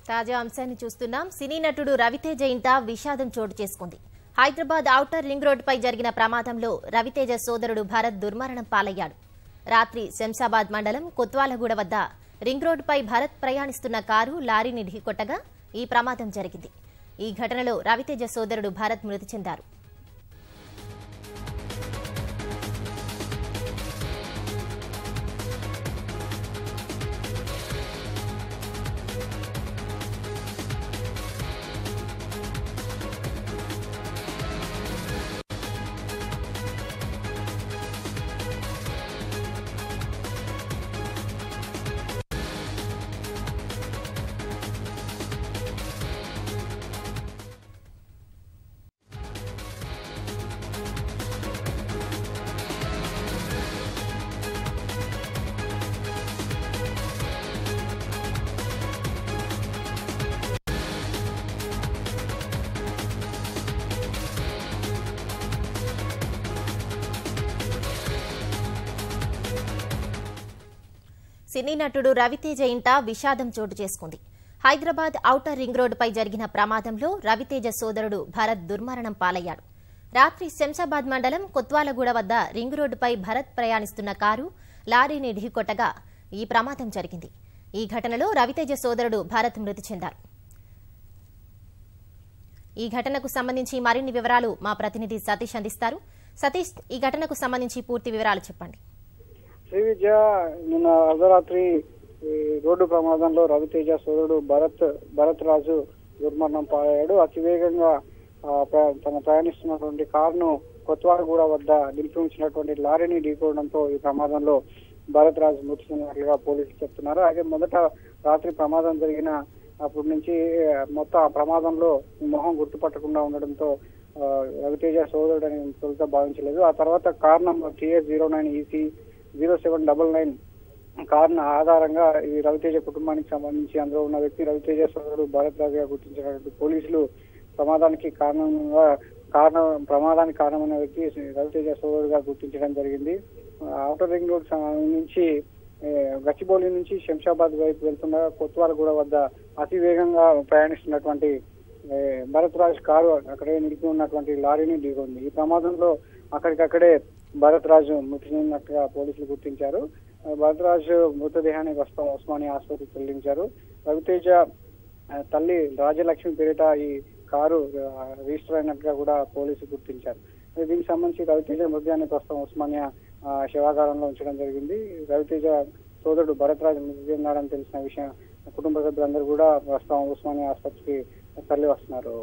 తాజా అంశాన్ని చూస్తున్నాం. సినీ నటుడు రవితేజ ఇంట విషాదం చోటు చేసుకుంది. హైదరాబాద్ ఔటర్ రింగ్ రోడ్డుపై జరిగిన ప్రమాదంలో రవితేజ సోదరుడు భరత్ దుర్మరణం పాలయ్యాడు. రాత్రి శంషాబాద్ మండలం కొత్వాలగూడ వద్ద రింగ్ రోడ్డుపై భరత్ ప్రయాణిస్తున్న కారు లారీని ఢీకొట్టగా ఈ ప్రమాదం జరిగింది. ఈ ఘటనలో రవితేజ సోదరుడు భరత్ మృతి చెందారు. సినీ నటుడు రవితేజ ఇంట విషాదం చోటు చేసుకుంది. హైదరాబాద్ ఔటర్ రింగ్ రోడ్డుపై జరిగిన ప్రమాదంలో రవితేజ సోదరుడు భరత్ దుర్మరణం పాలయ్యాడు. రాత్రి శంషాబాద్ మండలం కొత్వాలగూడ వద్ద రింగ్ రోడ్డుపై భరత్ ప్రయాణిస్తున్న కారు లారీని ఢీకొట్టగా ఈ ప్రమాదం జరిగింది. ఈ ఘటనలో రవితేజ సోదరుడు భరత్ మృతి చెందారు. ఈ ఘటనకు సంబంధించి మరిన్ని వివరాలు మా ప్రతినిధి సతీష్ అందిస్తారు. సతీష్, ఈ ఘటనకు సంబంధించి పూర్తి వివరాలు చెప్పండి. శ్రీ విద్య నిన్న అర్ధరాత్రి రోడ్డు ప్రమాదంలో రవితేజ సోదరుడు భరత్ రాజు దుర్మరణం పాలయ్యాడు. అతివేగంగా తన ప్రయాణిస్తున్నటువంటి కారును కొత్వాలగూడ వద్ద నిలిపి ఉంచినటువంటి లారీని ఢీకోవడంతో ఈ ప్రమాదంలో భరత్ రాజు మృతి చెందినట్లుగా పోలీసులు చెప్తున్నారు. అయితే మొదట రాత్రి ప్రమాదం జరిగిన అప్పటి నుంచి మొత్తం ఆ ప్రమాదంలో మొహం గుర్తుపట్టకుండా ఉండడంతో రవితేజ సోదరుడు అని తొలుత భావించలేదు. ఆ తర్వాత కార్ నంబర్ TS09EC 0799 కారును ఆధారంగా ఈ రవితేజ కుటుంబానికి సంబంధించి అందులో ఉన్న వ్యక్తి రవితేజ సోదరుడు భరత్ రాజుగా గుర్తించినటువంటి పోలీసులు ప్రమాదానికి కారణమైన వ్యక్తి రవితేజ సోదరుడుగా గుర్తించడం జరిగింది. ఔటర్ రింగ్ రోడ్ నుంచి గచ్చిబౌలి నుంచి శంషాబాద్ వైపు వెళ్తుండగా కొత్వాలగూడ వద్ద అతి వేగంగా ప్రయాణిస్తున్నటువంటి భరత్ రాజ్ కారు అక్కడే నిలిపి ఉన్నటువంటి లారీని ఢీకొంది. ఈ ప్రమాదంలో అక్కడికక్కడే భరత్ రాజు మృతి చెందినట్టుగా పోలీసులు గుర్తించారు. భరత్ రాజు మృతదేహాన్ని ప్రస్తుతం ఉస్మానియా ఆసుపత్రికి తరలించారు. రవితేజ తల్లి రాజలక్ష్మి పేరిట ఈ కారు రిజిస్టర్ అయినట్టుగా కూడా పోలీసులు గుర్తించారు. దీనికి సంబంధించి రవితేజ మృతదేహాన్ని ప్రస్తుతం ఉస్మానియా శవాగారంలో ఉంచడం జరిగింది. రవితేజ సోదరుడు భరత్ రాజు మృతి చెందాడని తెలిసిన విషయం కుటుంబ సభ్యులందరూ కూడా ప్రస్తుతం ఉస్మానియా ఆసుపత్రికి తరలి వస్తున్నారు.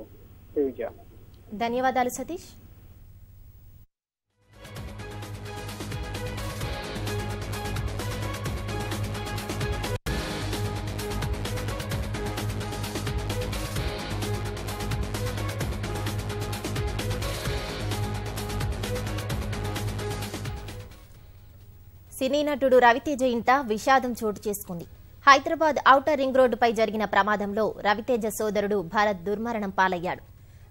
విజయ, ధన్యవాదాలు సతీష్. సినీ నటుడు రవితేజ ఇంట విషాదం చోటు చేసుకుంది. హైదరాబాద్ ఔటర్ రింగ్ రోడ్డుపై జరిగిన ప్రమాదంలో రవితేజ సోదరుడు భరత్ దుర్మరణం పాలయ్యాడు.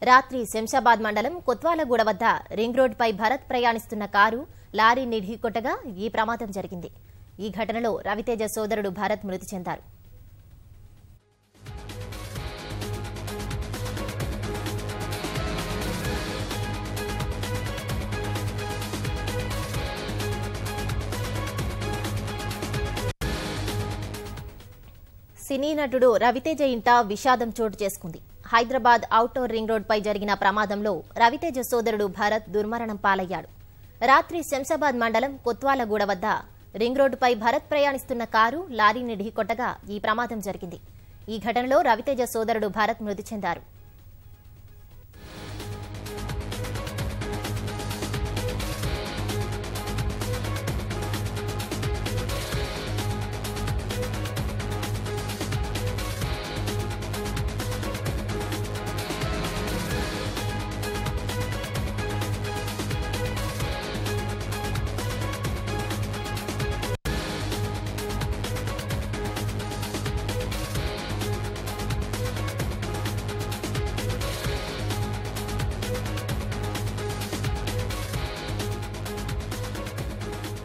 రాత్రి శంషాబాద్ మండలం కొత్వాలగూడ వద్ద రింగ్ రోడ్డుపై భరత్ ప్రయాణిస్తున్న కారు లారీని ఢీకొట్టగా ఈ ప్రమాదం జరిగింది. ఈ ఘటనలో రవితేజ సోదరుడు భరత్ మృతి చెందారు. సినీ నటుడు రవితేజ ఇంట విషాదం చోటు చేసుకుంది. హైదరాబాద్ ఔటర్ రింగ్ రోడ్డుపై జరిగిన ప్రమాదంలో రవితేజ సోదరుడు భరత్ దుర్మరణం పాలయ్యాడు. రాత్రి శంషాబాద్ మండలం కొత్వాలగూడ వద్ద రింగ్ రోడ్డుపై భరత్ ప్రయాణిస్తున్న కారు లారీని ఢీకొట్టగా ఈ ప్రమాదం జరిగింది. ఈ ఘటనలో రవితేజ సోదరుడు భరత్ మృతి చెందారు.